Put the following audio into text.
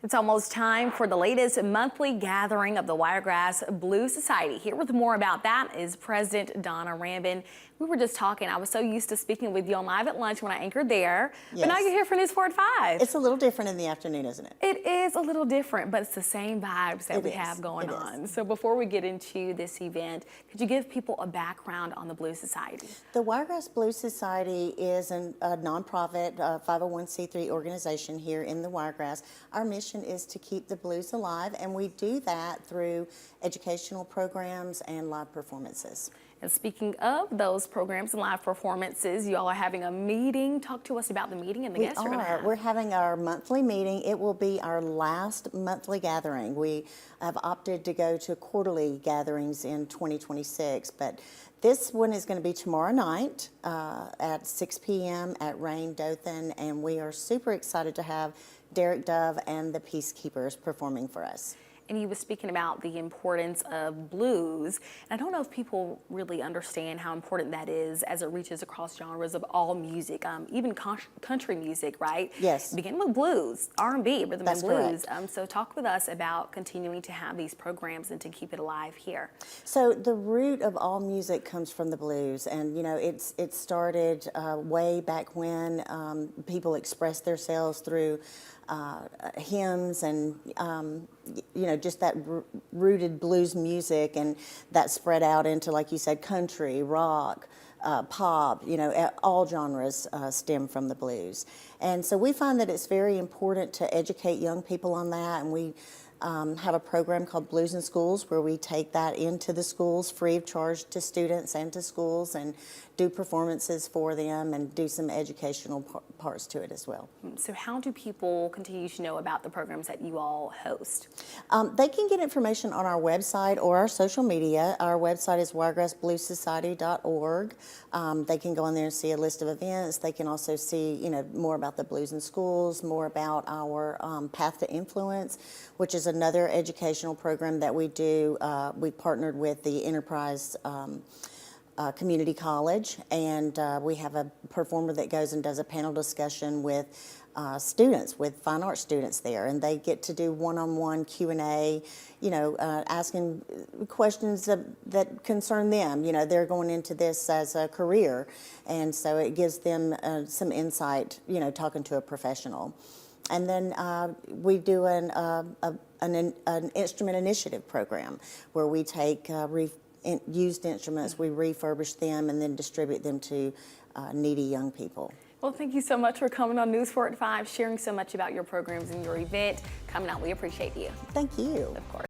It's almost time for the latest monthly gathering of the Wiregrass Blues Society. Here with more about that is President Donnia Rambin. We were just talking. I was so used to speaking with you on Live at Lunch when I anchored there, Yes. but now you're here for News 4 at 5. It's a little different in the afternoon, isn't it? It is a little different, but it's the same vibes that we have going It on. is. So before we get into this event, could you give people a background on the Blues Society? The Wiregrass Blues Society is a nonprofit 501c3 organization here in the Wiregrass. Our mission is to keep the blues alive, and we do that through educational programs and live performances. And speaking of those programs and live performances, you all are having a meeting. Talk to us about the meeting and the guests you're going to have. We're having our monthly meeting. It will be our last monthly gathering. We have opted to go to quarterly gatherings in 2026, but this one is going to be tomorrow night at 6 p.m. at Rain Dothan, and we are super excited to have Derek Dove and the Peacekeepers performing for us. And you were speaking about the importance of blues. And I don't know if people really understand how important that is as it reaches across genres of all music, even country music, right? Yes. Beginning with blues, R&B, rhythm and That's blues. correct. So talk with us about continuing to have these programs and to keep it alive here. So the root of all music comes from the blues, and you know it started way back when people expressed themselves through hymns and you know, just that rooted blues music, and that spread out into, like you said, country, rock, pop, you know, all genres stem from the blues. And so we find that it's very important to educate young people on that, and we have a program called Blues in Schools where we take that into the schools free of charge to students and to schools, and do performances for them and do some educational parts to it as well. So how do people continue to know about the programs that you all host? They can get information on our website or our social media. Our website is wiregrassbluessociety.org. They can go on there and see a list of events. They can also see, you know, more about the Blues in Schools, more about our Path to Influence, which is another educational program that we do. We partnered with the Enterprise Community College, and we have a performer that goes and does a panel discussion with students, with fine art students there, and they get to do one-on-one Q&A, you know, asking questions that concern them. You know, they're going into this as a career, and so it gives them some insight, you know, talking to a professional. And then we do an instrument initiative program where we take used instruments, we refurbish them, and then distribute them to needy young people. Well, thank you so much for coming on News 4 at 5, sharing so much about your programs and your event coming out. We appreciate you. Thank you. Of course.